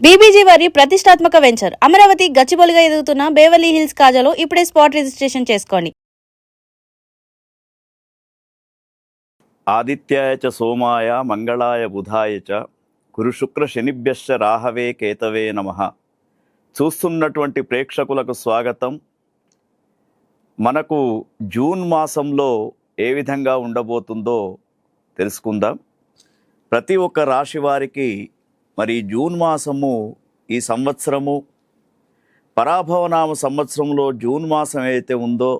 BBG వారి ప్రతిష్టాత్మక venture Amaravati గచ్చిబౌలిగా ఎదుగుతున్న బేవర్లీ హిల్స్ కాజాలో ఇప్పుడే స్పాట్ రిజిస్ట్రేషన్ చేసుకోండి. ఆదిత్యాయ చ సోమాయ మంగళాయ బుధాయ చ గురు శుక్ర శనిభ్యశ్చ రాహవే కేతవే నమః. చూస్తున్నటువంటి ప్రేక్షకులకు స్వాగతం. మనకు జూన్ మాసంలో ఏ విధంగా ఉండబోతుందో తెలుసుకుందాం. ప్రతి ఒక్క రాశి వారికి మరి జూన్ మాసము ఈ సంవత్సరము పరాభవనామ సంవత్సరంలో జూన్ మాసం ఏదైతే ఉందో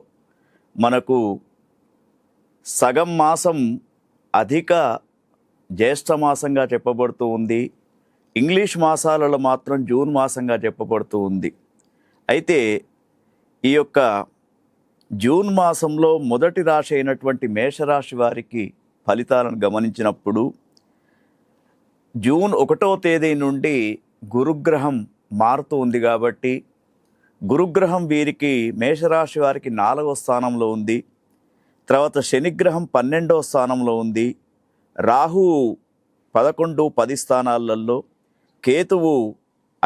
మనకు సగం మాసం అధిక జ్యేష్ఠ మాసంగా చెప్పబడుతూ ఉంది. ఇంగ్లీష్ మాసాలలో మాత్రం జూన్ మాసంగా చెప్పబడుతూ ఉంది. అయితే ఈ యొక్క జూన్ మాసంలో మొదటి రాశి అయినటువంటి మేషరాశి వారికి ఫలితాలను గమనించినప్పుడు జూన్ 1వ తేదీ నుండి గురుగ్రహం మారుతూ ఉంది కాబట్టి గురుగ్రహం వీరికి మేషరాశి వారికి 4వ స్థానంలో ఉంది. తర్వాత శనిగ్రహం 12వ స్థానంలో ఉంది. రాహువు 11, 10 స్థానాలలో, కేతువు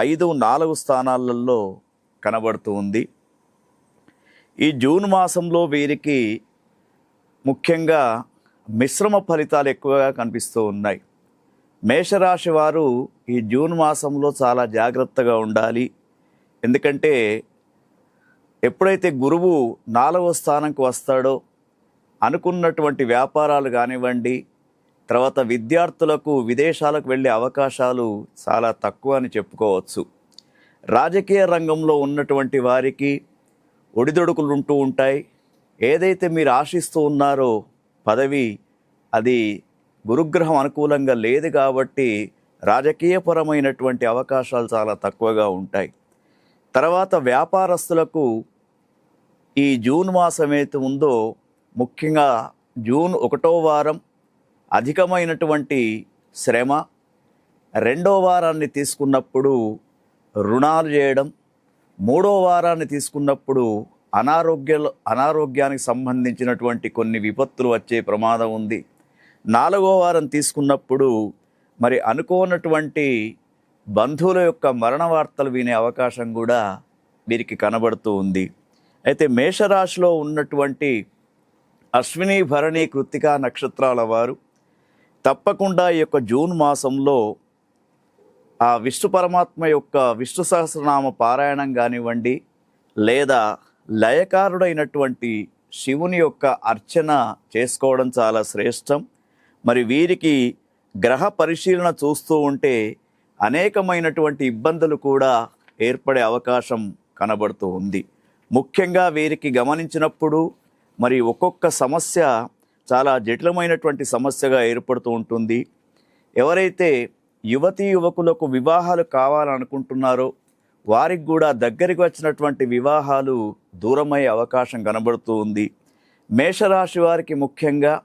5, 4 స్థానాలలో కనబడుతూ ఉంది. ఈ జూన్ మాసంలో వీరికి ముఖ్యంగా మిశ్రమ ఫలితాలు ఎక్కువగా కనిపిస్తూ ఉన్నాయి. మేషరాశి వారు ఈ జూన్ మాసంలో చాలా జాగ్రత్తగా ఉండాలి. ఎందుకంటే ఎప్పుడైతే గురువు 4వ స్థానంకి వస్తాడో అనుకున్నటువంటి వ్యాపారాలు కానివ్వండి, తర్వాత విద్యార్థులకు విదేశాలకు వెళ్ళే అవకాశాలు చాలా తక్కువ అని చెప్పుకోవచ్చు. రాజకీయ రంగంలో ఉన్నటువంటి వారికి ఒడిదొడుకులు ఉంటూ ఉంటాయి. ఏదైతే మీరు ఆశిస్తూ ఉన్నారో పదవి, అది గురుగ్రహం అనుకూలంగా లేదు కాబట్టి రాజకీయపరమైనటువంటి అవకాశాలు చాలా తక్కువగా ఉంటాయి. తర్వాత వ్యాపారస్తులకు ఈ జూన్ మాసం ఏదైతే ఉందో ముఖ్యంగా జూన్ 1వ వారం అధికమైనటువంటి శ్రమ, 2వ వారాన్ని తీసుకున్నప్పుడు రుణాలు చేయడం, 3వ వారాన్ని తీసుకున్నప్పుడు అనారోగ్యానికి సంబంధించినటువంటి కొన్ని విపత్తులు వచ్చే ప్రమాదం ఉంది. 4వ వారం తీసుకున్నప్పుడు మరి అనుకోనటువంటి బంధువుల యొక్క మరణ వార్తలు వినే అవకాశం కూడా వీరికి కనబడుతూ ఉంది. అయితే మేషరాశిలో ఉన్నటువంటి అశ్విని, భరణి, కృత్తిక నక్షత్రాల వారు తప్పకుండా ఈ యొక్క జూన్ మాసంలో ఆ విష్ణు పరమాత్మ యొక్క విష్ణు సహస్రనామ పారాయణం కానివ్వండి, లేదా లయకారుడైనటువంటి శివుని యొక్క అర్చన చేసుకోవడం చాలా శ్రేష్టం. మరి వీరికి గ్రహ పరిశీలన చూస్తూ ఉంటే అనేకమైనటువంటి ఇబ్బందులు కూడా ఏర్పడే అవకాశం కనబడుతూ ఉంది. ముఖ్యంగా వీరికి గమనించినప్పుడు మరి ఒక్కొక్క సమస్య చాలా జటిలమైనటువంటి సమస్యగా ఏర్పడుతూ ఉంటుంది. ఎవరైతే యువతీ యువకులకు వివాహాలు కావాలనుకుంటున్నారో వారికి కూడా దగ్గరికి వచ్చినటువంటి వివాహాలు దూరమయ్యే అవకాశం కనబడుతూ ఉంది. మేషరాశి వారికి ముఖ్యంగా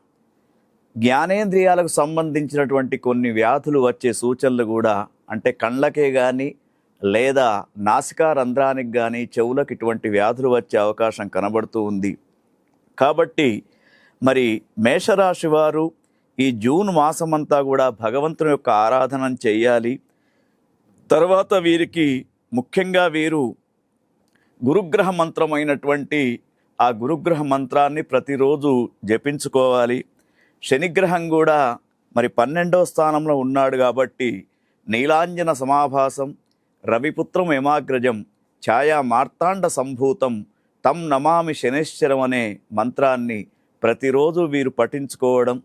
జ్ఞానేంద్రియాలకు సంబంధించినటువంటి కొన్ని వ్యాధులు వచ్చే సూచనలు కూడా, అంటే కళ్ళకే కానీ లేదా నాసికా రంధ్రానికి కానీ చెవులకు ఇటువంటి వ్యాధులు వచ్చే అవకాశం కనబడుతూ ఉంది. కాబట్టి మరి మేషరాశి వారు ఈ జూన్ మాసమంతా కూడా భగవంతుని యొక్క ఆరాధన చేయాలి. తర్వాత వీరికి ముఖ్యంగా వీరు గురుగ్రహ మంత్రమైనటువంటి ఆ గురుగ్రహ మంత్రాన్ని ప్రతిరోజు జపించుకోవాలి. శనిగ్రహం కూడా మరి 12వ స్థానంలో ఉన్నాడు కాబట్టి నీలాంజన సమాభాసం రవిపుత్రం యమాగ్రజం ఛాయా మార్తాండ సంభూతం తం నమామి శనేశ్వరం అనే మంత్రాన్ని ప్రతిరోజు వీరు పఠించుకోవడం,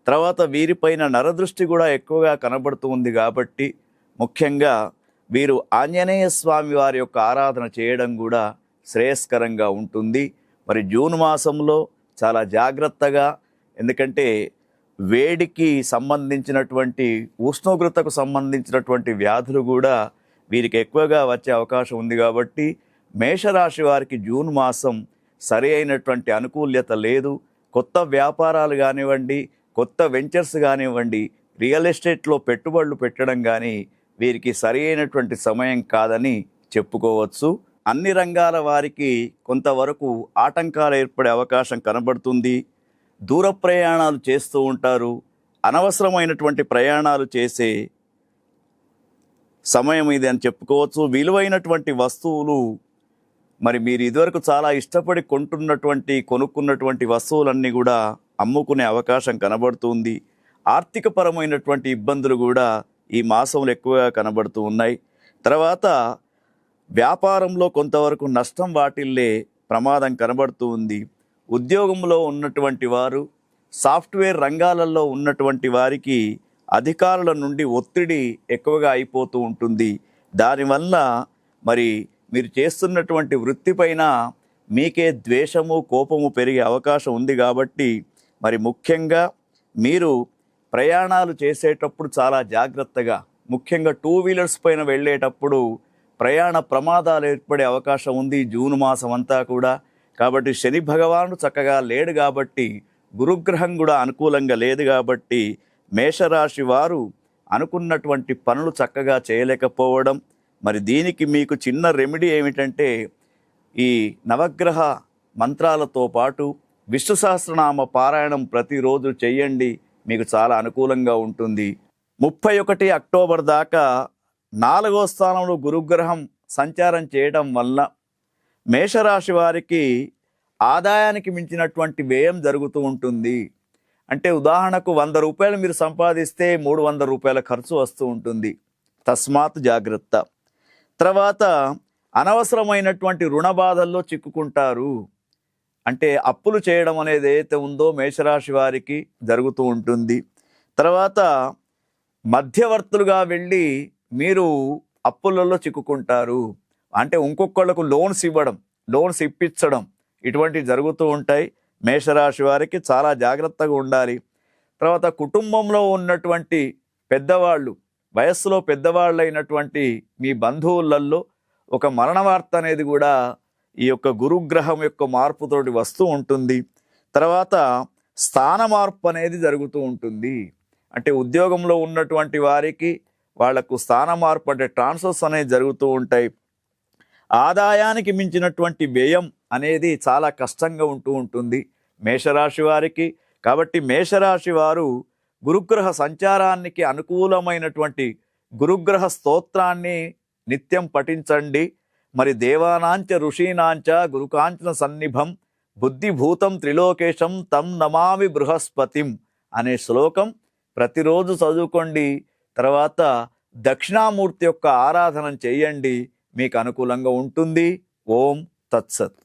తర్వాత వీరిపైన నరదృష్టి కూడా ఎక్కువగా కనబడుతూ ఉంది కాబట్టి ముఖ్యంగా వీరు ఆంజనేయ స్వామి వారి యొక్క ఆరాధన చేయడం కూడా శ్రేయస్కరంగా ఉంటుంది. మరి జూన్ మాసంలో చాలా జాగ్రత్తగా, ఎందుకంటే వేడికి సంబంధించినటువంటి ఉష్ణోగ్రతకు సంబంధించినటువంటి వ్యాధులు కూడా వీరికి ఎక్కువగా వచ్చే అవకాశం ఉంది కాబట్టి మేషరాశి వారికి జూన్ మాసం సరి అయినటువంటి అనుకూల్యత లేదు. కొత్త వ్యాపారాలు కానివ్వండి, కొత్త వెంచర్స్ కానివ్వండి, రియల్ ఎస్టేట్లో పెట్టుబడులు పెట్టడం కానీ వీరికి సరి అయినటువంటి సమయం కాదని చెప్పుకోవచ్చు. అన్ని రంగాల వారికి కొంతవరకు ఆటంకాలు ఏర్పడే అవకాశం కనబడుతుంది. దూర ప్రయాణాలు చేస్తూ ఉంటారు. అనవసరమైనటువంటి ప్రయాణాలు చేసే సమయం ఇది అని చెప్పుకోవచ్చు. విలువైనటువంటి వస్తువులు, మరి మీరు ఇదివరకు చాలా ఇష్టపడి కొనుక్కున్నటువంటి వస్తువులన్నీ కూడా అమ్ముకునే అవకాశం కనబడుతుంది. ఆర్థికపరమైనటువంటి ఇబ్బందులు కూడా ఈ మాసంలో ఎక్కువగా కనబడుతూ ఉన్నాయి. తర్వాత వ్యాపారంలో కొంతవరకు నష్టం వాటిల్లే ప్రమాదం కనబడుతూ ఉంది. ఉద్యోగంలో ఉన్నటువంటి వారు, సాఫ్ట్వేర్ రంగాలలో ఉన్నటువంటి వారికి అధికారుల నుండి ఒత్తిడి ఎక్కువగా అయిపోతూ ఉంటుంది. దానివల్ల మరి మీరు చేస్తున్నటువంటి వృత్తిపైన మీకే ద్వేషము, కోపము పెరిగే అవకాశం ఉంది. కాబట్టి మరి ముఖ్యంగా మీరు ప్రయాణాలు చేసేటప్పుడు చాలా జాగ్రత్తగా, ముఖ్యంగా 2 వీలర్స్ పైన వెళ్ళేటప్పుడు ప్రయాణ ప్రమాదాలు ఏర్పడే అవకాశం ఉంది జూన్ మాసం అంతా కూడా. కాబట్టి శని భగవానుడు చక్కగా లేడు కాబట్టి, గురుగ్రహం కూడా అనుకూలంగా లేదు కాబట్టి మేషరాశి వారు అనుకున్నటువంటి పనులు చక్కగా చేయలేకపోవడం. మరి దీనికి మీకు చిన్న రెమెడీ ఏమిటంటే, ఈ నవగ్రహ మంత్రాలతో పాటు విష్ణు సహస్రనామ పారాయణం ప్రతిరోజు చెయ్యండి, మీకు చాలా అనుకూలంగా ఉంటుంది. 31 అక్టోబర్ దాకా 4వ స్థానంలో గురుగ్రహం సంచారం చేయడం వల్ల మేషరాశి వారికి ఆదాయానికి మించినటువంటి వ్యయం జరుగుతూ ఉంటుంది. అంటే ఉదాహరణకు 100 రూపాయలు మీరు సంపాదిస్తే 300 రూపాయల ఖర్చు వస్తూ ఉంటుంది. తస్మాత్ జాగ్రత్త. తర్వాత అనవసరమైనటువంటి రుణ బాధల్లో చిక్కుకుంటారు. అంటే అప్పులు చేయడం అనేది ఏదైతే ఉందో మేషరాశి వారికి జరుగుతూ ఉంటుంది. తర్వాత మధ్యవర్తులుగా వెళ్ళి మీరు అప్పులలో చిక్కుకుంటారు. అంటే ఇంకొకళ్ళకు లోన్స్ ఇప్పించడం ఇటువంటివి జరుగుతూ ఉంటాయి. మేషరాశి వారికి చాలా జాగ్రత్తగా ఉండాలి. తర్వాత కుటుంబంలో ఉన్నటువంటి పెద్దవాళ్ళు, వయస్సులో పెద్దవాళ్ళైనటువంటి మీ బంధువులలో ఒక మరణ వార్త అనేది కూడా ఈ యొక్క గురుగ్రహం యొక్క మార్పుతోటి వస్తూ ఉంటుంది. తర్వాత స్థాన మార్పు అనేది జరుగుతూ ఉంటుంది. అంటే ఉద్యోగంలో ఉన్నటువంటి వారికి వాళ్లకు స్థాన మార్పు, అంటే ట్రాన్స్ఫర్స్ అనేది జరుగుతూ ఉంటాయి. ఆదాయానికి మించినటువంటి వ్యయం అనేది చాలా కష్టంగా ఉంటూ ఉంటుంది మేషరాశి వారికి. కాబట్టి మేషరాశి వారు గురుగ్రహ సంచారానికి అనుకూలమైనటువంటి గురుగ్రహ స్తోత్రాన్ని నిత్యం పఠించండి. మరి దేవానాంచ ఋషీనాంచ గురుకాంచన సన్నిభం బుద్ధిభూతం త్రిలోకేశం తం నమామి బృహస్పతిం అనే శ్లోకం ప్రతిరోజు చదువుకోండి. తర్వాత దక్షిణామూర్తి యొక్క ఆరాధన చేయండి, మీకు అనుకూలంగా ఉంటుంది. ఓం తత్సత్.